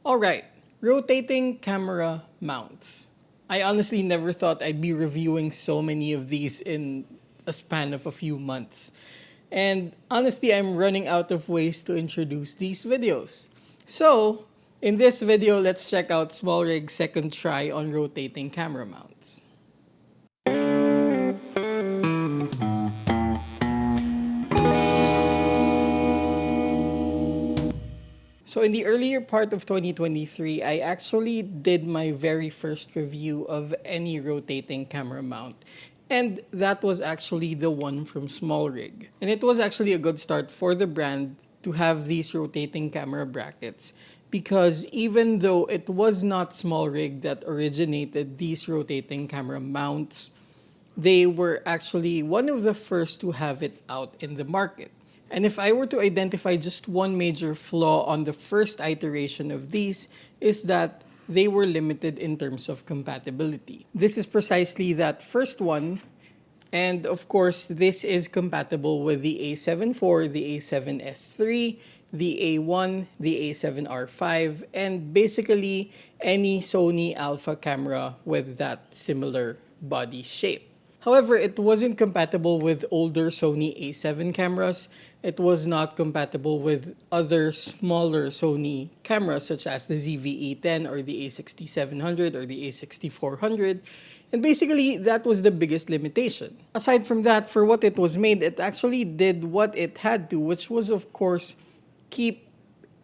Alright, rotating camera mounts. I honestly never thought I'd be reviewing so many of these in a span of a few months. And honestly, I'm running out of ways to introduce these videos. So, in this video, let's check out SmallRig's second try on rotating camera mounts. So in the earlier part of 2023, I actually did my very first review of any rotating camera mount. And that was actually the one from SmallRig. And it was actually a good start for the brand to have these rotating camera brackets, because even though it was not SmallRig that originated these rotating camera mounts, they were actually one of the first to have it out in the market. And if I were to identify just one major flaw on the first iteration of these, is that they were limited in terms of compatibility. This is precisely that first one, and of course this is compatible with the A7 IV, the A7S III, the A1, the A7R5, and basically any Sony Alpha camera with that similar body shape. However, it wasn't compatible with older Sony A7 cameras. It was not compatible with other smaller Sony cameras such as the ZV-E10 or the A6700 or the A6400. And basically, that was the biggest limitation. Aside from that, for what it was made, it actually did what it had to, which was, of course, keep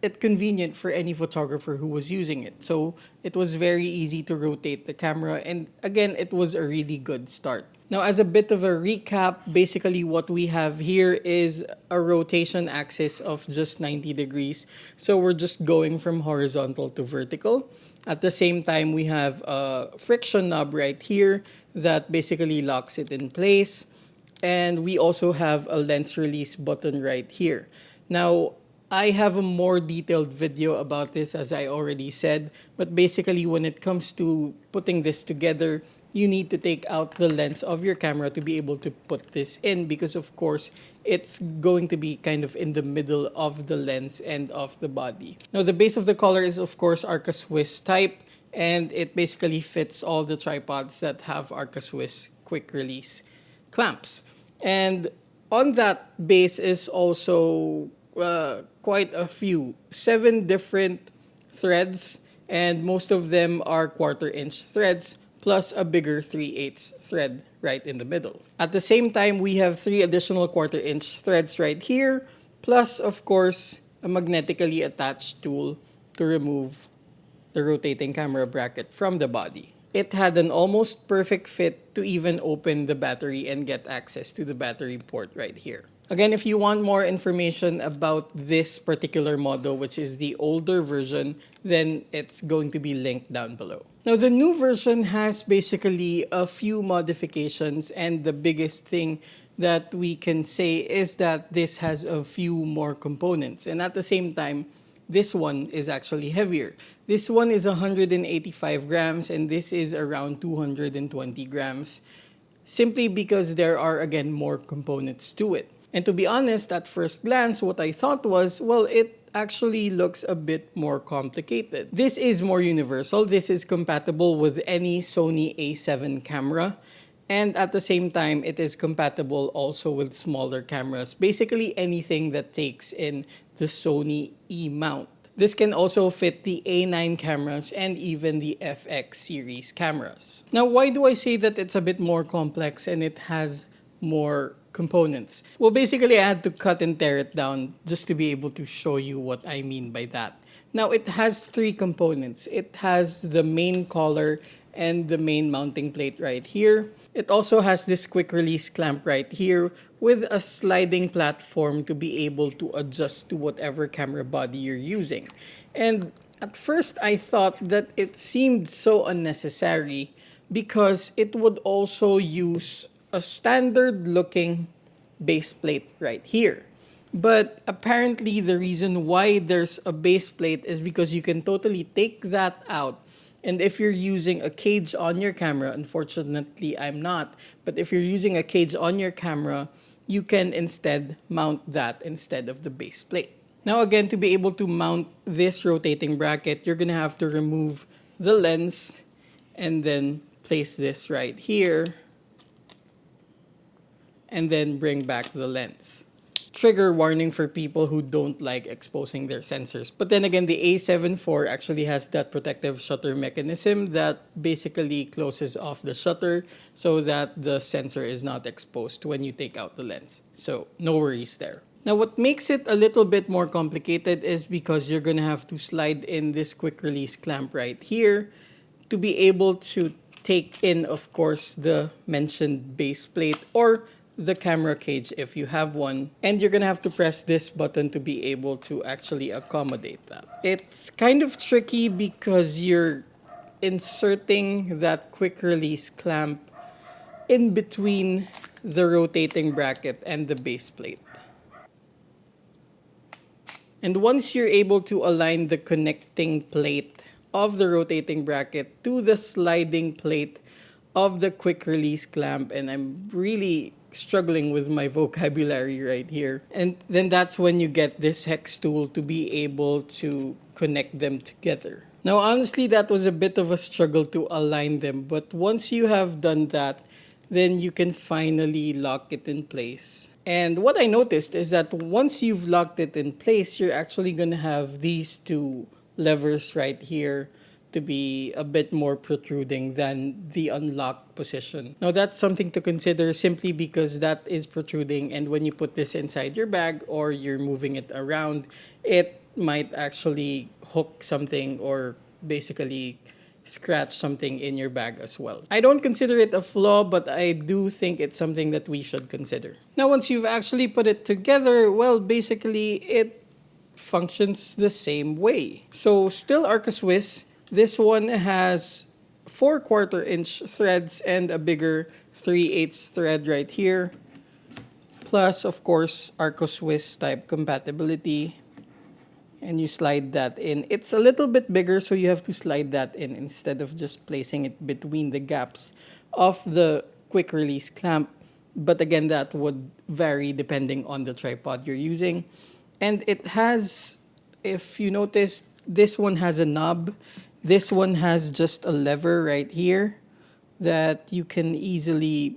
it convenient for any photographer who was using it. So it was very easy to rotate the camera, and again, it was a really good start. Now, as a bit of a recap, basically what we have here is a rotation axis of just 90 degrees. So we're just going from horizontal to vertical. At the same time, we have a friction knob right here that basically locks it in place. And we also have a lens release button right here. Now, I have a more detailed video about this, as I already said, but basically when it comes to putting this together, you need to take out the lens of your camera to be able to put this in, because of course it's going to be kind of in the middle of the lens and of the body. Now the base of the collar is of course Arca Swiss type, and it basically fits all the tripods that have Arca Swiss quick release clamps. And on that base is also quite a few, 7 different threads, and most of them are 1/4 inch threads, plus a bigger 3/8 thread right in the middle. At the same time, we have 3 additional 1/4 inch threads right here, plus of course a magnetically attached tool to remove the rotating camera bracket from the body. It had an almost perfect fit to even open the battery and get access to the battery port right here. Again, if you want more information about this particular model, which is the older version, then it's going to be linked down below. Now, the new version has basically a few modifications, and the biggest thing that we can say is that this has a few more components. And at the same time, this one is actually heavier. This one is 185 grams, and this is around 220 grams, simply because there are, again, more components to it. And to be honest, at first glance, what I thought was, well, it actually looks a bit more complicated. This is more universal. This is compatible with any Sony A7 camera. And at the same time, it is compatible also with smaller cameras. Basically anything that takes in the Sony E mount. This can also fit the A9 cameras and even the FX series cameras. Now, why do I say that it's a bit more complex and it has more components? Well, basically I had to cut and tear it down just to be able to show you what I mean by that. Now, it has 3 components. It has the main collar and the main mounting plate right here. It also has this quick release clamp right here with a sliding platform to be able to adjust to whatever camera body you're using. And at first I thought that it seemed so unnecessary because it would also use a standard looking base plate right here. But apparently the reason why there's a base plate is because you can totally take that out. And if you're using a cage on your camera, unfortunately I'm not, but if you're using a cage on your camera, you can instead mount that instead of the base plate. Now again, to be able to mount this rotating bracket, you're gonna have to remove the lens and then place this right here and then bring back the lens. Trigger warning for people who don't like exposing their sensors. But then again, the A7 IV actually has that protective shutter mechanism that basically closes off the shutter so that the sensor is not exposed when you take out the lens. So no worries there. Now what makes it a little bit more complicated is because you're gonna have to slide in this quick release clamp right here to be able to take in, of course, the mentioned base plate or the camera cage if you have one. And you're gonna have to press this button to be able to actually accommodate that. It's kind of tricky because you're inserting that quick release clamp in between the rotating bracket and the base plate. And once you're able to align the connecting plate of the rotating bracket to the sliding plate of the quick release clamp, and I'm really struggling with my vocabulary right here, and then that's when you get this hex tool to be able to connect them together. Now honestly, that was a bit of a struggle to align them, but once you have done that, then you can finally lock it in place. And what I noticed is that once you've locked it in place, you're actually gonna have these two levers right here to be a bit more protruding than the unlocked position. Now that's something to consider simply because that is protruding, and when you put this inside your bag or you're moving it around, it might actually hook something or basically scratch something in your bag as well. I don't consider it a flaw, but I do think it's something that we should consider. Now once you've actually put it together, well, basically it functions the same way. So still Arca Swiss. This one has 4/4 inch threads and a bigger 3/8 thread right here. Plus, of course, Arca Swiss type compatibility. And you slide that in. It's a little bit bigger, so you have to slide that in instead of just placing it between the gaps of the quick release clamp. But again, that would vary depending on the tripod you're using. And it has, if you notice, this one has a knob. This one has just a lever right here that you can easily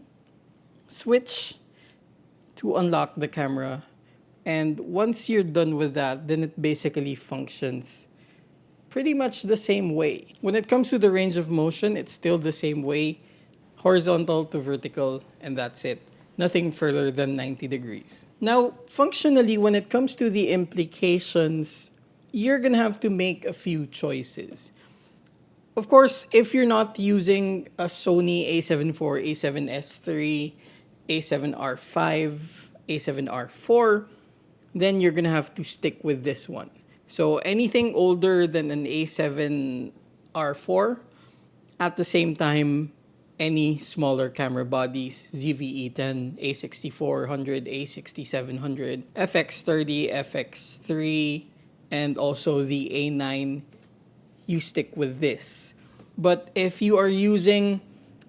switch to unlock the camera. And once you're done with that, then it basically functions pretty much the same way. When it comes to the range of motion, it's still the same way, horizontal to vertical, and that's it. Nothing further than 90 degrees. Now, functionally, when it comes to the implications, you're gonna have to make a few choices. Of course, if you're not using a Sony a7 IV, a7S III, a7R5, a7R4, then you're gonna have to stick with this one. So anything older than an a7R4, at the same time, any smaller camera bodies, ZV-E10, a6400, a6700, FX30, FX3, and also the A9, you stick with this. But if you are using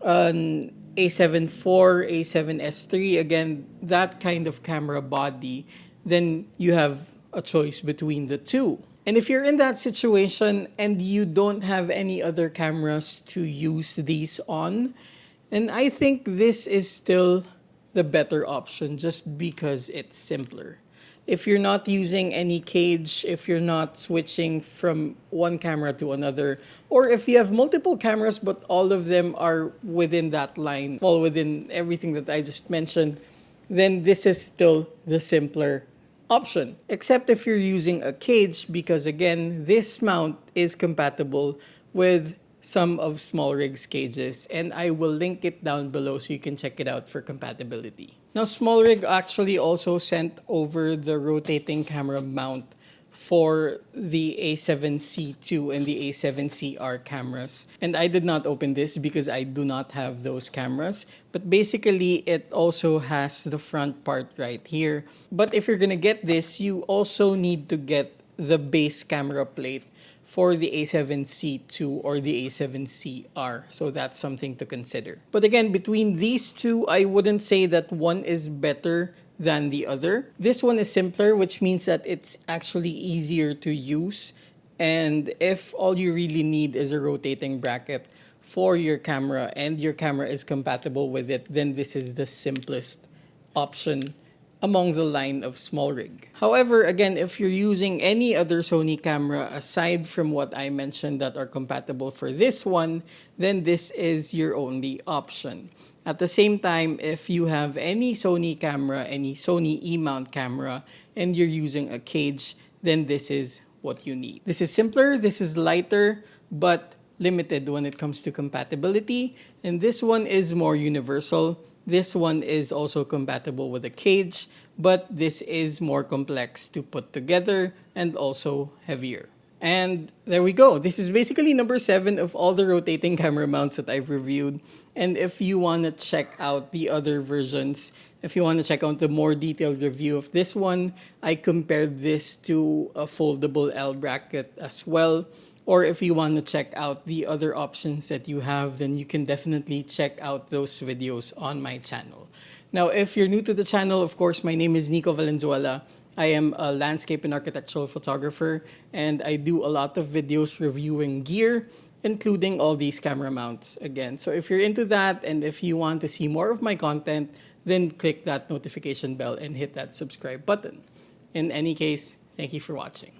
an a7 IV, a7S III, again, that kind of camera body, then you have a choice between the two. And if you're in that situation and you don't have any other cameras to use these on, then I think this is still the better option just because it's simpler. If you're not using any cage, if you're not switching from one camera to another, or if you have multiple cameras but all of them are within that line, fall within everything that I just mentioned, then this is still the simpler option. Except if you're using a cage, because again, this mount is compatible with some of SmallRig's cages, and I will link it down below so you can check it out for compatibility. Now, SmallRig actually also sent over the rotating camera mount for the A7C II and the A7CR cameras. And I did not open this because I do not have those cameras. But basically, it also has the front part right here. But if you're gonna get this, you also need to get the base camera plate for the A7C II or the A7CR. So that's something to consider. But again, between these two, I wouldn't say that one is better than the other. This one is simpler, which means that it's actually easier to use. And if all you really need is a rotating bracket for your camera and your camera is compatible with it, then this is the simplest option among the line of SmallRig. However, again, if you're using any other Sony camera aside from what I mentioned that are compatible for this one, then this is your only option. At the same time, if you have any Sony camera, any Sony E-mount camera, and you're using a cage, then this is what you need. This is simpler, this is lighter, but limited when it comes to compatibility. And this one is more universal. This one is also compatible with a cage, but this is more complex to put together and also heavier. And there we go. This is basically number 7 of all the rotating camera mounts that I've reviewed. And if you want to check out the other versions, if you want to check out the more detailed review of this one, I compared this to a foldable L bracket as well. Or if you want to check out the other options that you have, then you can definitely check out those videos on my channel. Now, if you're new to the channel, of course, my name is Nicco Valenzuela. I am a landscape and architectural photographer, and I do a lot of videos reviewing gear, including all these camera mounts again. So if you're into that and if you want to see more of my content, then click that notification bell and hit that subscribe button. In any case, thank you for watching.